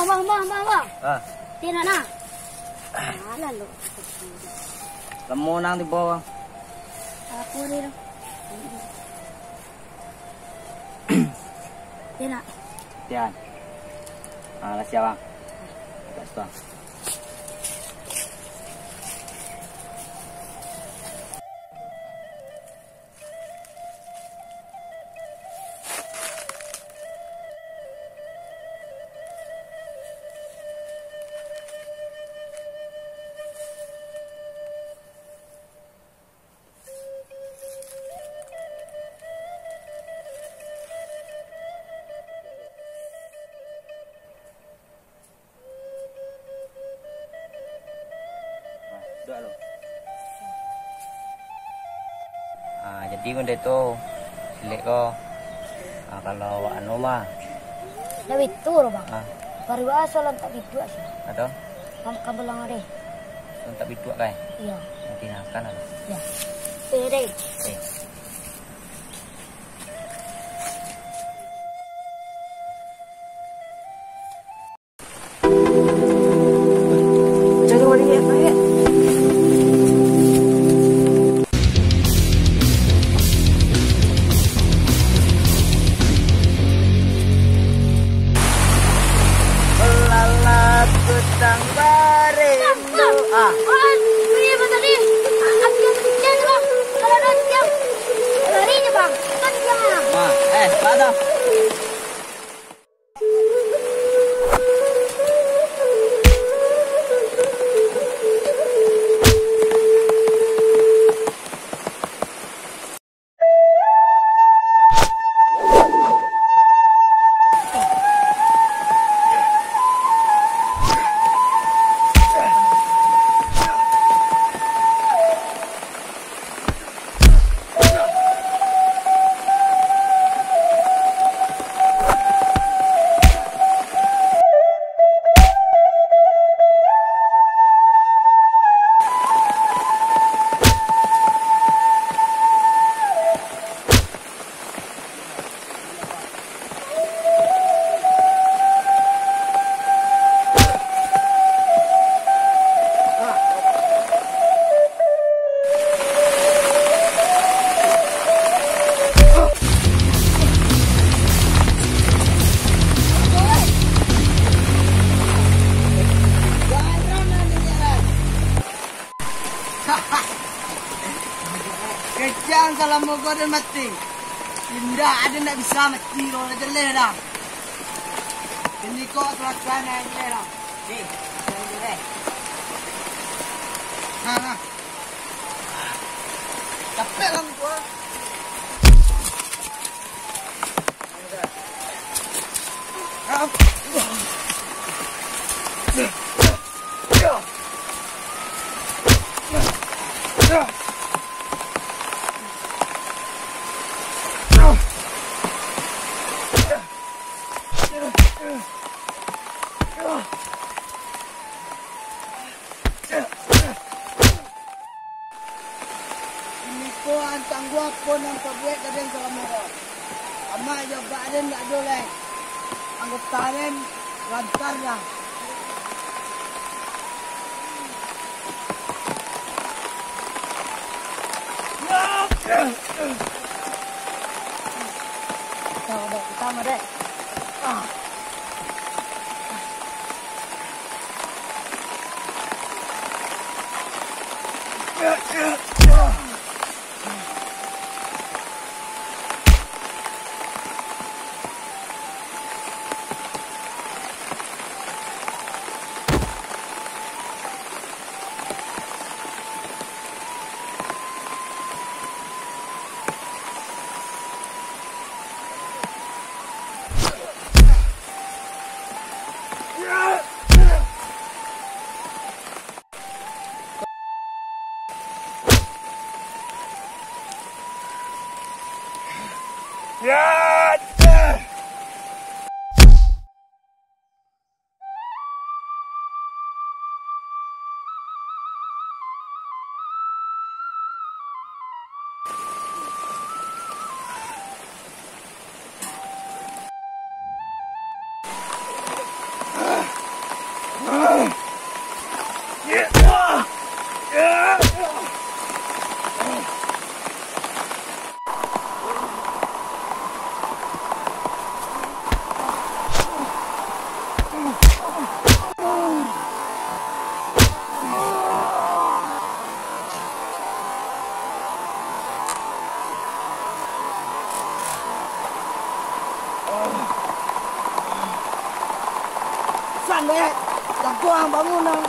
bang. Ah. Tina na. Lalu. Lemo nang di bawah. Aku rin. Tina. Tian. Lah siapa? Agak susah. Jadi benda tu silik ko. Kalau anu mah dah bitur bang. Baru asalan tak bitur sih. Atau? Kamu bilang ada. Tak bitur kan? Iya. Nanti nakan ada. Ya. Pendek. Jangan balik ya. Kejang kalau mau kau dah mati. Indak ada nak bisa mati kalau dah jelek dah. Ini kau terlaksana yang jelek dah. Ni, yang jelek. Ha. Capek lah kau. Ko antang gua pun ang pabuik kadang sa mo. Ama yo baden nak dole. Anggotanen lantar lah. Tama deh. Sampai tak kuang bangunan.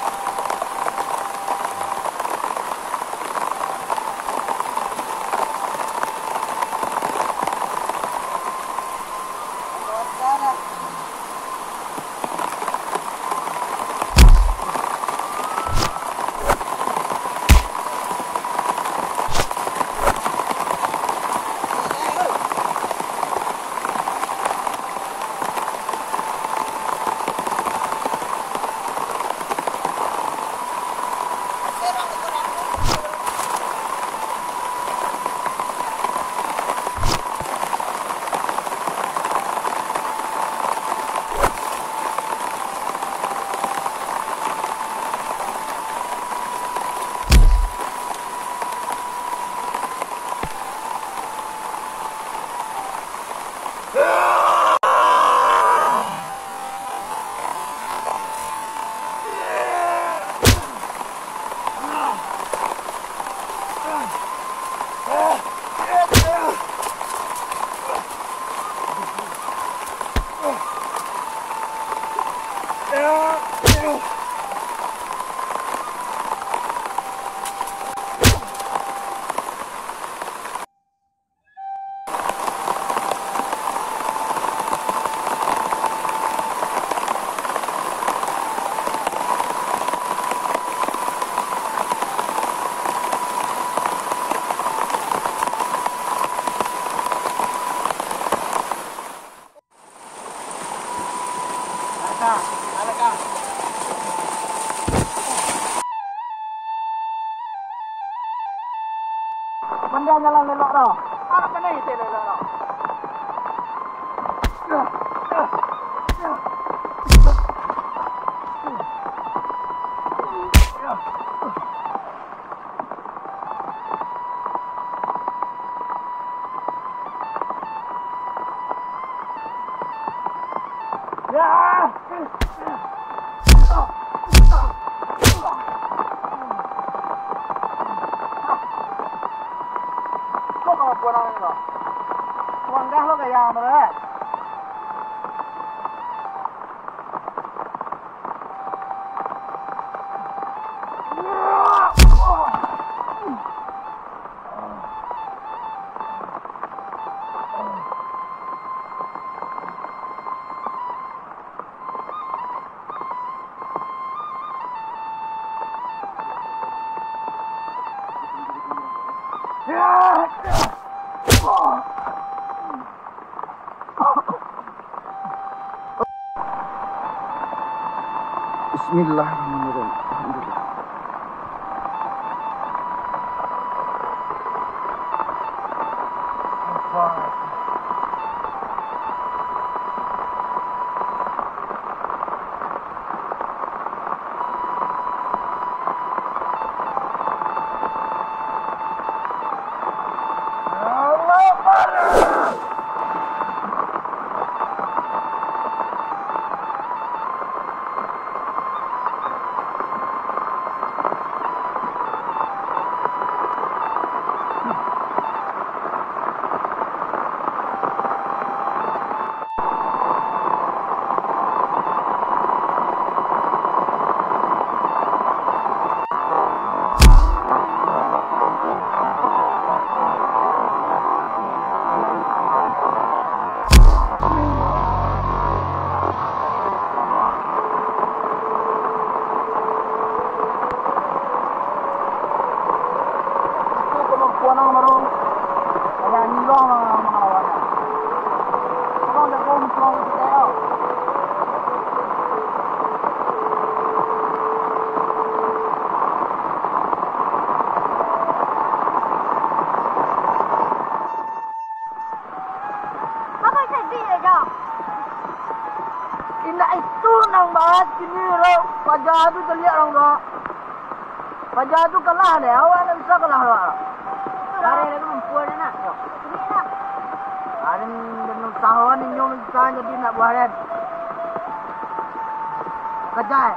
Pandai jalan lelok dah. Anak pandai itu lelok dah. Bismillahirrahmanirrahim. Alhamdulillah. Indak itu nang bahas kini lo. Wajah tu terlihat orang lo. Wajah tu kalah deh. Awak nak bisa kalah lo. Dari itu mempunyai nak. Ini nak. Ada dan usahawan ini yang bisa jadi nak buat dan. Kejai.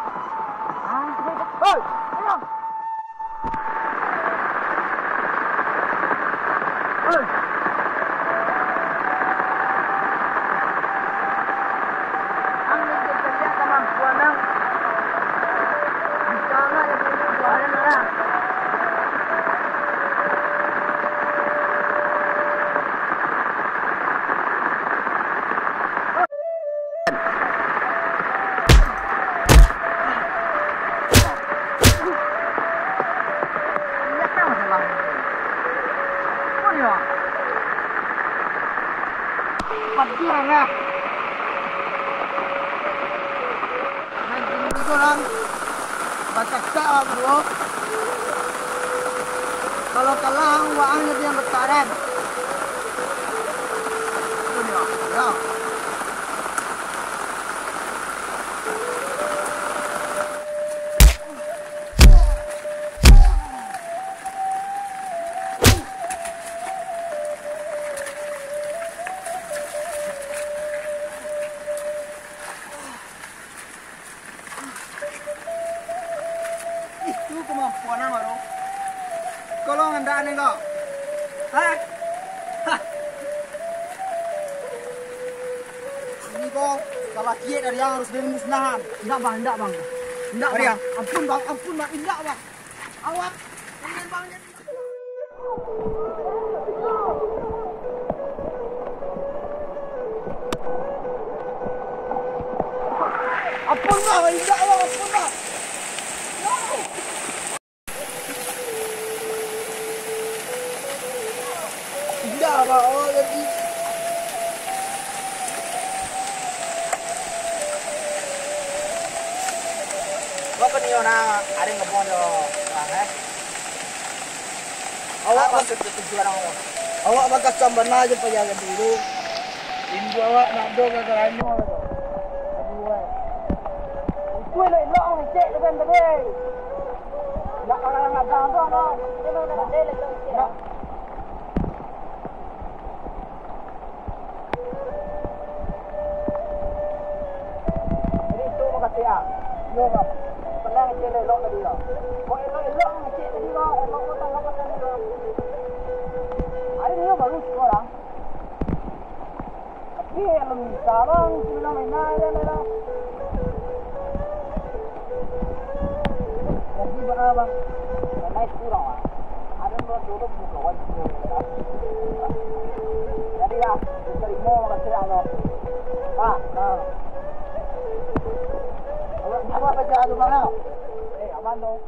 Hei, ayo. Hei. Pagkira na. Nandiyan ko lang. Bataksa bro. Kalau kalah, waangnya dia bertaran. Itu dia. Ya. Itu kemampuan apa bro? Kalau anda ni kau, ini kau kalau kiat dari yang harus dimusnahkan. Indak bang, indak bang. Indak bang. Ampun bang, indak bang. Awak, jangan bang. Ampun bang, indak bang, ampun bang. Apa oh jadi apa nih ona ada ngebon yo bang awak maksud tujuan awak bakas camban aja penjaga dulu ibu awak nak do ke geranyo itu lo cek depan tadi nak orang nak datang no ini nak ada lagi ya, yo bang, pernah ngecek elok tadi lah. Kau elok ngecek tadi lah, elok potong apa tadi lah. Hari ni baru sekarang. Tapi elok sekarang sudah main aja lah. Jadi berapa bang? Naik kurang lah. Ada dua jodoh buka wajib. Jadi lah, cari mau ngecek apa? Ah, nah. Apa baca dulu mana? Abang dong.